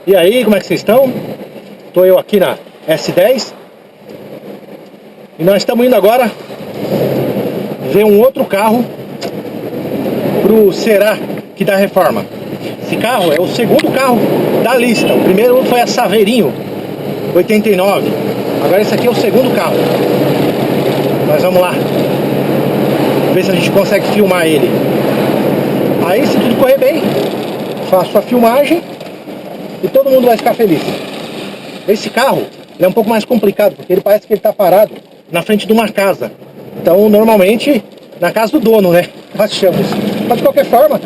E aí, como é que vocês estão? Tô eu aqui na S10 e nós estamos indo agora ver um outro carro pro Serac da Reforma. Esse carro é o segundo carro da lista. O primeiro foi a Saveirinho 89. Agora esse aqui é o segundo carro. Nós vamos lá ver se a gente consegue filmar ele. Aí, se tudo correr bem, faço a filmagem e todo mundo vai ficar feliz. Esse carro é um pouco mais complicado, porque ele parece que ele está parado na frente de uma casa. Então, normalmente, na casa do dono, né? Nós achamos. Mas, de qualquer forma,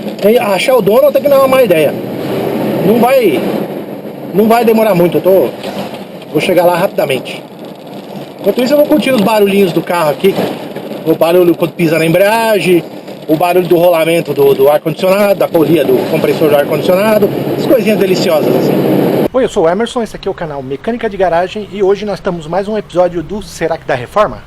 achar o dono até que não é uma má ideia. Não vai demorar muito. Vou chegar lá rapidamente. Enquanto isso, eu vou curtir os barulhinhos do carro aqui. O barulho quando pisa na embreagem, o barulho do rolamento do ar-condicionado, da polia do compressor do ar-condicionado, as coisinhas deliciosas assim. Oi, eu sou o Emerson, esse aqui é o canal Mecânica de Garagem e hoje nós estamos mais um episódio do Serac da Reforma.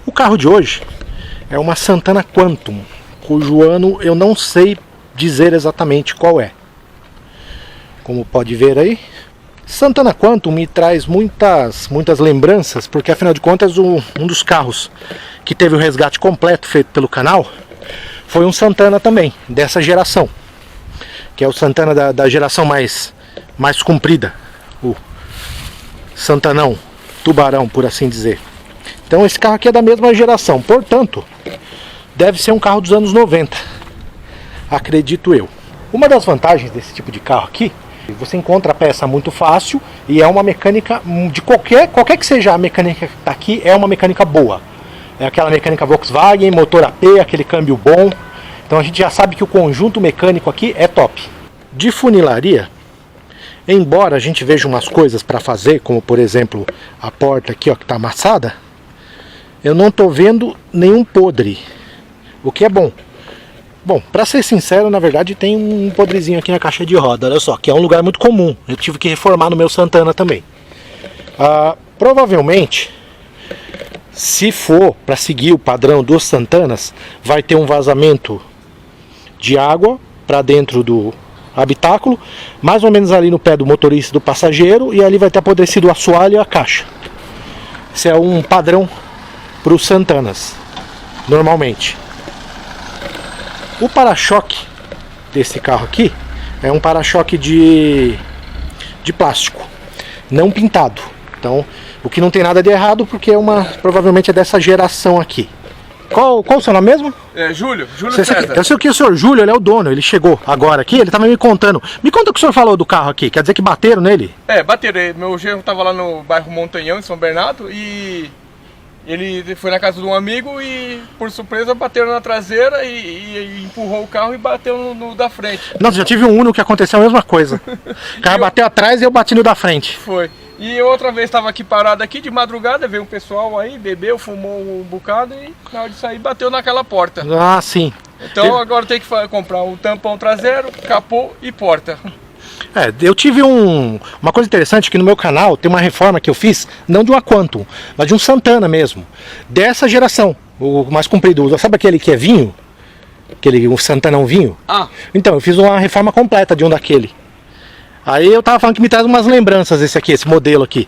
O carro de hoje é uma Santana Quantum, cujo ano eu não sei dizer exatamente qual é. Como pode ver aí, Santana Quantum me traz muitas lembranças, porque afinal de contas um dos carros que teve o resgate completo feito pelo canal foi um Santana também, dessa geração, que é o Santana da geração mais comprida, o Santanão, tubarão, por assim dizer. Então esse carro aqui é da mesma geração, portanto, deve ser um carro dos anos 90, acredito eu. Uma das vantagens desse tipo de carro aqui, você encontra a peça muito fácil e é uma mecânica de qualquer que seja a mecânica que está aqui, é uma mecânica boa. É aquela mecânica Volkswagen, motor AP, aquele câmbio bom. Então a gente já sabe que o conjunto mecânico aqui é top. De funilaria, embora a gente veja umas coisas para fazer, como por exemplo a porta aqui ó, que está amassada, eu não estou vendo nenhum podre, o que é bom. Bom, para ser sincero, na verdade tem um podrezinho aqui na caixa de roda, olha só, que é um lugar muito comum. Eu tive que reformar no meu Santana também. Provavelmente, se for para seguir o padrão dos Santanas, vai ter um vazamento de água para dentro do habitáculo, mais ou menos ali no pé do motorista e do passageiro, e ali vai ter apodrecido o assoalho e a caixa. Esse é um padrão para os Santanas, normalmente. O para-choque desse carro aqui é um para-choque de plástico, não pintado. Então, o que não tem nada de errado, porque provavelmente é dessa geração aqui. Qual o seu nome mesmo? É Júlio César. Eu sei que o senhor Júlio, ele é o dono, ele chegou agora aqui, ele estava me contando. Me conta o que o senhor falou do carro aqui, quer dizer que bateram nele? É, bateram. Meu genro estava lá no bairro Montanhão, em São Bernardo, e ele foi na casa de um amigo e, por surpresa, bateram na traseira e empurrou o carro e bateu no da frente. Nossa, já tive um Uno que aconteceu a mesma coisa. O cara bateu atrás e eu bati no da frente. Foi. E outra vez estava aqui parado aqui de madrugada, veio um pessoal aí, bebeu, fumou um bocado e na hora de sair bateu naquela porta. Ah, sim. Então agora tem que comprar um tampão traseiro, capô e porta. Eu tive uma coisa interessante, que no meu canal tem uma reforma que eu fiz, não de uma Quantum, mas de um Santana mesmo, dessa geração, o mais comprido. Sabe aquele que é vinho? O Santanão vinho? Ah. Então, eu fiz uma reforma completa de um daquele. Aí eu tava falando que me traz umas lembranças esse modelo aqui.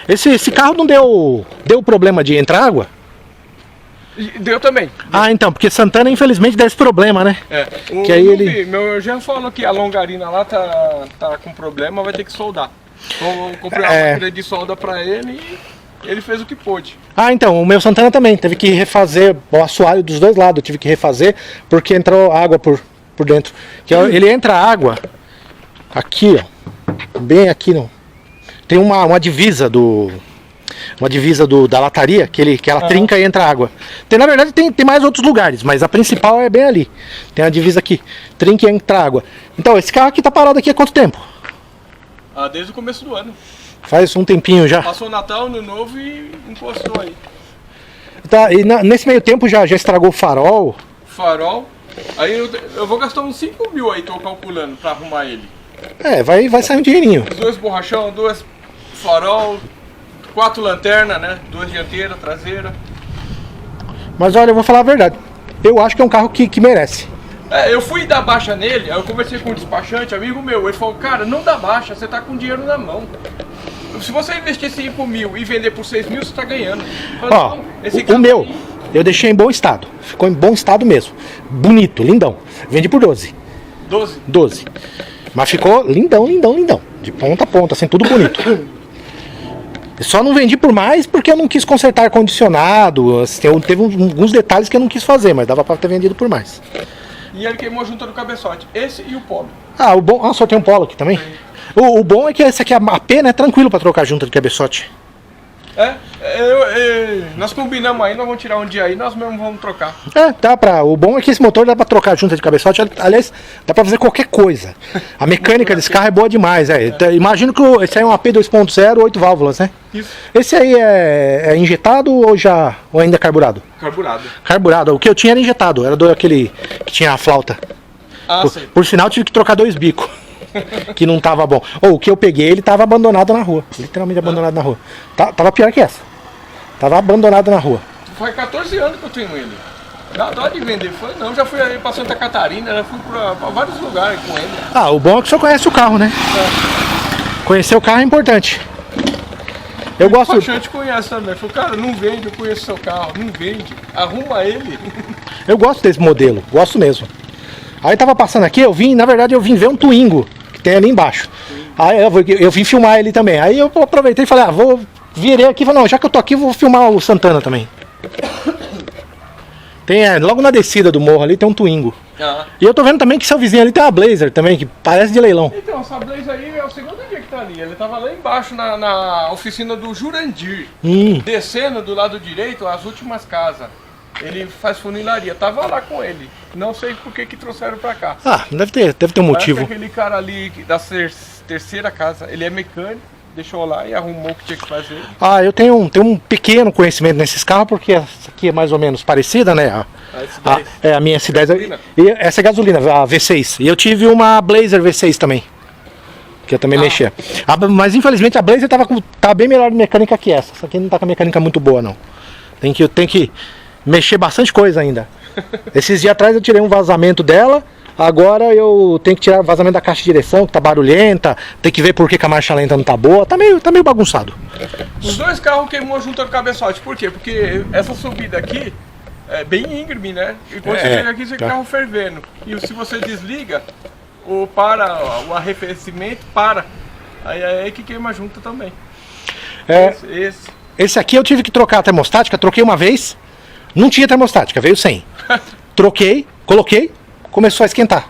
Esse carro não deu problema de entrar água? Deu também. Ah, então, porque Santana infelizmente dá esse problema, né? Que aí meu já falou que a longarina lá tá com problema, vai ter que soldar. Então eu comprei uma máquina de solda pra ele e ele fez o que pôde. Ah, então, o meu Santana também, teve que refazer o assoalho dos dois lados, eu tive que refazer porque entrou água por dentro. Ele entra água aqui, ó, bem aqui, não. Tem uma divisa da lataria, que ela trinca e entra água. Na verdade tem mais outros lugares, mas a principal é bem ali. Tem a divisa aqui, trinca e entra água. Então, esse carro aqui tá parado aqui há quanto tempo? Desde o começo do ano. Faz um tempinho já. Passou o Natal, Ano Novo e encostou aí. Tá, e nesse meio tempo já estragou o farol? Aí eu vou gastar uns 5 mil aí, tô calculando, pra arrumar ele. Vai sair um dinheirinho. Os dois borrachão, duas farol, 4 lanternas, né? 2 dianteiras, traseira. Mas olha, eu vou falar a verdade. Eu acho que é um carro que merece. Eu fui dar baixa nele, aí eu conversei com um despachante, amigo meu, ele falou, cara, não dá baixa, você tá com dinheiro na mão. Se você investir 5 mil e vender por 6 mil, você tá ganhando. Falei, ó, o meu, eu deixei em bom estado. Ficou em bom estado mesmo. Bonito, lindão. Vendi por 12. 12. Mas ficou lindão, lindão, lindão. De ponta a ponta, assim, tudo bonito. Só não vendi por mais porque eu não quis consertar ar-condicionado. Assim, teve alguns detalhes que eu não quis fazer, mas dava pra ter vendido por mais. E ele queimou junto do cabeçote. Esse e o Polo. Ah, o bom. Ah, só tem um Polo aqui também? O bom é que esse aqui, a pena é tranquilo pra trocar junta de cabeçote. Nós combinamos aí, nós vamos tirar um dia aí, nós mesmos vamos trocar. Dá pra. O bom é que esse motor dá pra trocar junta de cabeçote. Aliás, dá pra fazer qualquer coisa. A mecânica desse carro é boa demais. Imagino que esse aí é um AP 2.0, 8 válvulas, né? Isso. Esse aí é injetado ou ainda é carburado? Carburado. O que eu tinha era injetado, era aquele que tinha a flauta. Por sinal, tive que trocar 2 bicos. Que não tava bom. O que eu peguei, ele tava abandonado na rua. Literalmente abandonado na rua. Tava pior que essa. Tava abandonado na rua. Faz 14 anos que eu tenho ele. Dá dó de vender. Já fui aí pra Santa Catarina, já fui pra vários lugares com ele. O bom é que o senhor conhece o carro, né? Conhecer o carro é importante. Eu gosto. O te conhece também. Falei, cara, não vende, eu conheço seu carro. Não vende. Arruma ele. Eu gosto desse modelo. Gosto mesmo. Aí tava passando aqui, na verdade eu vim ver um Twingo, que tem ali embaixo. Aí eu vim filmar ele também. Aí eu aproveitei e falei, virei aqui e falei, não, já que eu tô aqui, vou filmar o Santana também. Tem, logo na descida do morro ali tem um Twingo. E eu tô vendo também que seu vizinho ali tem uma Blazer também, que parece de leilão. Então, essa Blazer aí é o segundo dia que tá ali. Ele tava lá embaixo na oficina do Jurandir, descendo do lado direito as últimas casas. Ele faz funilaria, tava lá com ele. Não sei por que trouxeram pra cá. Deve ter um motivo. Aquele cara ali da terceira casa, ele é mecânico, deixou lá e arrumou o que tinha que fazer. Eu tenho um pequeno conhecimento nesses carros, porque essa aqui é mais ou menos parecida, né? A minha S10. E essa é gasolina, a V6. E eu tive uma Blazer V6 também. Que eu também mexia. Mas infelizmente a Blazer tá bem melhor de mecânica que essa. Essa aqui não tá com a mecânica muito boa, não. Tem que mexer bastante coisa ainda. Esses dias atrás eu tirei um vazamento dela. Agora eu tenho que tirar o vazamento da caixa de direção, que tá barulhenta. Tem que ver por que a marcha lenta não tá boa. Tá meio bagunçado. Os 2 carros queimou junto do cabeçote. Por quê? Porque essa subida aqui é bem íngreme, né? E quando você chega aqui, você tem o carro fervendo. E se você desliga, o arrefecimento para. Aí é aí que queima junto também. Esse aqui eu tive que trocar a termostática. Troquei uma vez. Não tinha termostática, veio sem. Troquei, coloquei, começou a esquentar.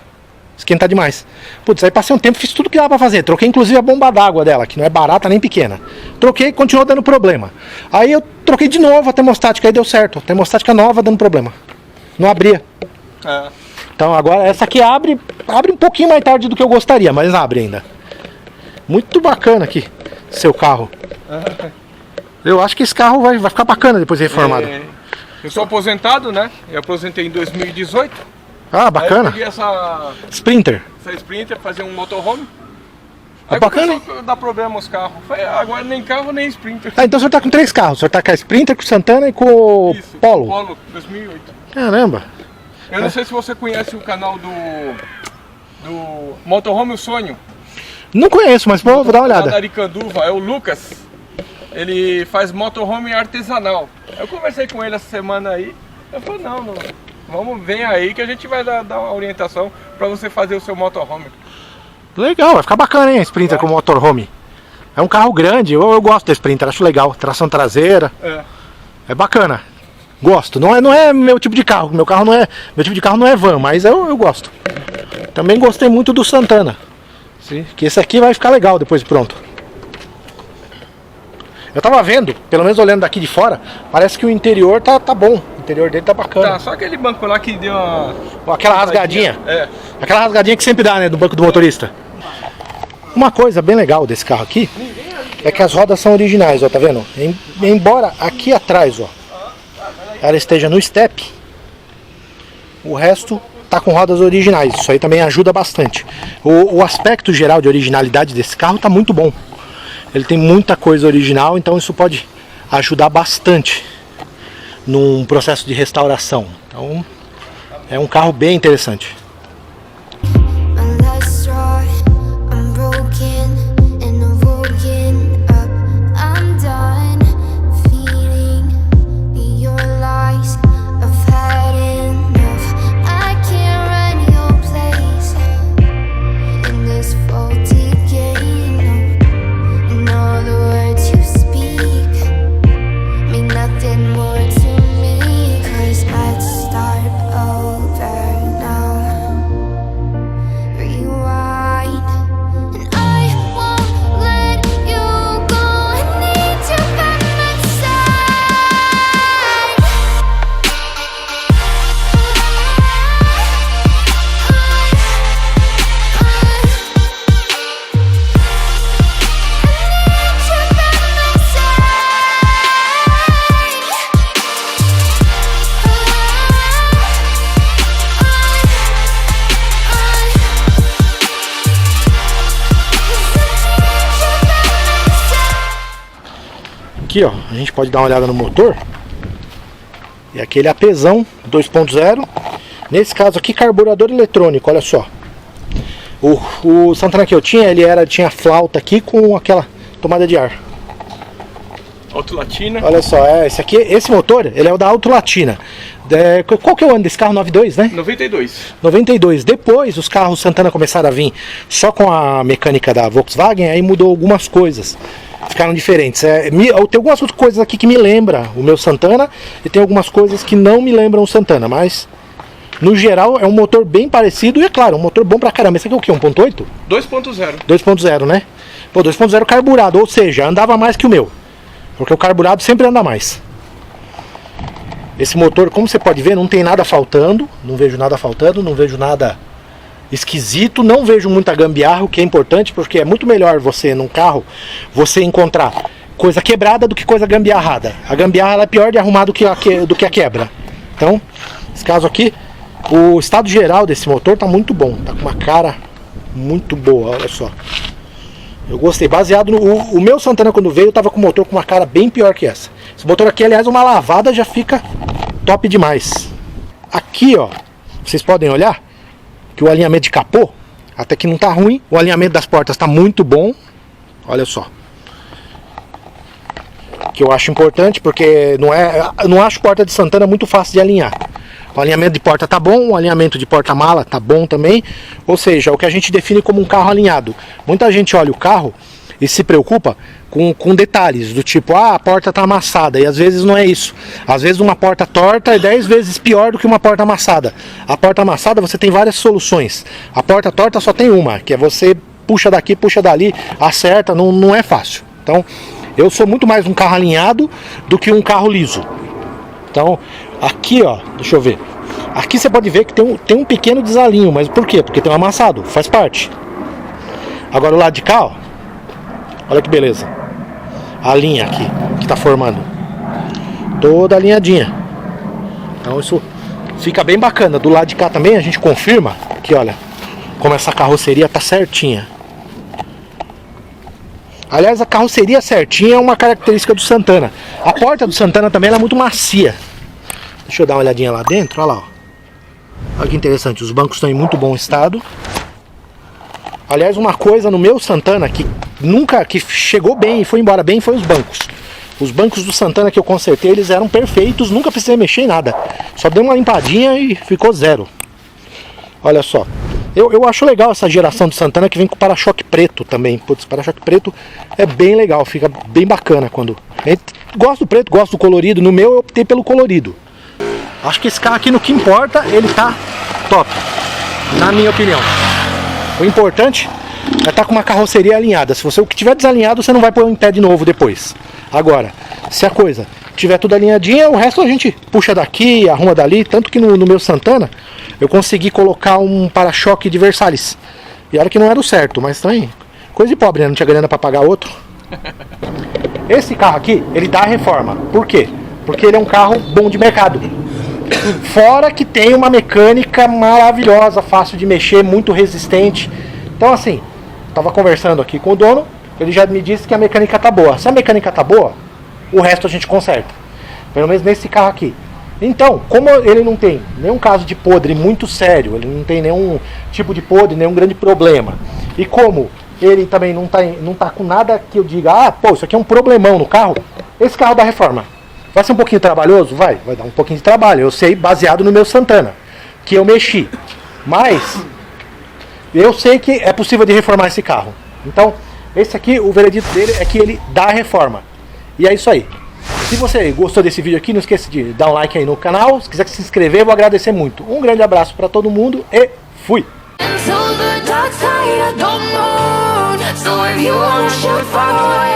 Esquentar demais. Putz, aí passei um tempo, fiz tudo que dava pra fazer. Troquei inclusive a bomba d'água dela, que não é barata nem pequena. Troquei, continuou dando problema. Aí eu troquei de novo a termostática, aí deu certo. A termostática nova dando problema. Não abria. Então agora essa aqui abre um pouquinho mais tarde do que eu gostaria, mas abre ainda. Muito bacana aqui, seu carro. Eu acho que esse carro vai ficar bacana depois de reformado. Eu sou aposentado, né? Eu aposentei em 2018. Bacana. Aí eu peguei essa Sprinter, fazer um motorhome. Aí bacana. Dá problema os carros. Agora nem carro nem Sprinter. Então o senhor tá com 3 carros. O senhor tá com a Sprinter, com o Santana e com o Polo. Polo, 2008. Caramba. Eu não sei se você conhece o canal do Motorhome O Sonho. Não conheço, mas vou dar uma olhada. Da Aricanduva, é o Lucas. Ele faz motorhome artesanal. Eu conversei com ele essa semana aí. Eu falei, vamos, vem aí que a gente vai dar uma orientação para você fazer o seu motorhome. Legal, vai ficar bacana, hein, Sprinter com motorhome. É um carro grande, eu gosto da Sprinter, acho legal. Tração traseira. É bacana. Gosto. Não é meu tipo de carro. Meu tipo de carro não é van, mas eu gosto. Também gostei muito do Santana. Sim. Que esse aqui vai ficar legal depois de pronto. Eu tava vendo, pelo menos olhando daqui de fora, parece que o interior tá bom. O interior dele tá bacana. Só aquele banco lá que deu aquela rasgadinha. Aquela rasgadinha que sempre dá, né, do banco do motorista. Uma coisa bem legal desse carro aqui é que as rodas são originais, ó, tá vendo? Embora aqui atrás, ó, ela esteja no step, o resto tá com rodas originais. Isso aí também ajuda bastante. O aspecto geral de originalidade desse carro tá muito bom. Ele tem muita coisa original, então isso pode ajudar bastante num processo de restauração. Então é um carro bem interessante. Aqui ó, a gente pode dar uma olhada no motor. E aquele APzão 2.0. Nesse caso aqui, carburador eletrônico, olha só. O Santana que eu tinha, tinha flauta aqui com aquela tomada de ar. Autolatina. Olha só, esse motor, ele é o da Autolatina. Qual que é o ano desse carro? 92, né? 92. Depois os carros Santana começaram a vir só com a mecânica da Volkswagen, aí mudou algumas coisas. Ficaram diferentes. Tem algumas outras coisas aqui que me lembram o meu Santana e tem algumas coisas que não me lembram o Santana, mas no geral é um motor bem parecido e é claro, um motor bom pra caramba. Esse aqui é o que? 1.8? 2.0. 2.0, né? Pô, 2.0 carburado, ou seja, andava mais que o meu. Porque o carburado sempre anda mais. Esse motor, como você pode ver, não tem nada faltando. Não vejo nada faltando, não vejo nada esquisito, não vejo muita gambiarra, o que é importante, porque é muito melhor você, num carro, você encontrar coisa quebrada do que coisa gambiarrada. A gambiarra ela é pior de arrumar do que a quebra. Então, nesse caso aqui, o estado geral desse motor tá muito bom, tá com uma cara muito boa, olha só. Eu gostei, baseado no... O meu Santana quando veio tava com o motor com uma cara bem pior que essa. Esse motor aqui, aliás, uma lavada já fica top demais. Aqui, ó, vocês podem olhar que o alinhamento de capô até que não tá ruim. O alinhamento das portas tá muito bom. Olha só. Que eu acho importante porque não acho porta de Santana muito fácil de alinhar. O alinhamento de porta tá bom, o alinhamento de porta-mala tá bom também. Ou seja, o que a gente define como um carro alinhado. Muita gente olha o carro e se preocupa com detalhes, do tipo, a porta tá amassada, e às vezes não é isso. Às vezes uma porta torta é 10 vezes pior do que uma porta amassada. A porta amassada você tem várias soluções. A porta torta só tem uma, que é você puxa daqui, puxa dali, acerta, não é fácil. Então, eu sou muito mais um carro alinhado do que um carro liso. Então, aqui ó, deixa eu ver. Aqui você pode ver que tem um pequeno desalinho, mas por quê? Porque tem um amassado, faz parte. Agora o lado de cá, ó, olha que beleza. A linha aqui, que tá formando. Toda alinhadinha. Então isso fica bem bacana. Do lado de cá também a gente confirma que, olha, como essa carroceria tá certinha. Aliás, a carroceria certinha é uma característica do Santana. A porta do Santana também ela é muito macia. Deixa eu dar uma olhadinha lá dentro, olha lá, ó. Olha que interessante, os bancos estão em muito bom estado. Aliás, uma coisa no meu Santana que chegou bem e foi embora bem foi os bancos. Os bancos do Santana que eu consertei, eles eram perfeitos, nunca precisei mexer em nada. Só dei uma limpadinha e ficou zero. Olha só. Eu acho legal essa geração do Santana que vem com para-choque preto também. Putz, para-choque preto é bem legal, fica bem bacana quando... Gosto do preto, gosto do colorido. No meu eu optei pelo colorido. Acho que esse carro aqui, no que importa, ele tá top, na minha opinião. O importante é estar com uma carroceria alinhada. Se você o que tiver desalinhado, você não vai pôr em pé de novo depois. Agora, se a coisa tiver tudo alinhadinha, o resto a gente puxa daqui, arruma dali. Tanto que no meu Santana, eu consegui colocar um para-choque de Versalhes. E olha que não era o certo, mas também coisa de pobre, né? Não tinha grana para pagar outro. Esse carro aqui, ele dá a reforma. Por quê? Porque ele é um carro bom de mercado. Fora que tem uma mecânica maravilhosa, fácil de mexer, muito resistente. Então assim, tava conversando aqui com o dono, ele já me disse que a mecânica tá boa. Se a mecânica tá boa, o resto a gente conserta. Pelo menos nesse carro aqui. Então, como ele não tem nenhum caso de podre muito sério, ele não tem nenhum tipo de podre, nenhum grande problema, e como ele também não tá com nada que eu diga, ah, pô, isso aqui é um problemão no carro, esse carro dá reforma. Vai ser um pouquinho trabalhoso? Vai dar um pouquinho de trabalho, eu sei, baseado no meu Santana, que eu mexi. Mas, eu sei que é possível de reformar esse carro. Então, esse aqui, o veredito dele é que ele dá reforma. E é isso aí. Se você gostou desse vídeo aqui, não esqueça de dar um like aí no canal. Se quiser se inscrever, eu vou agradecer muito. Um grande abraço para todo mundo e fui! So if you wanna shoot, follow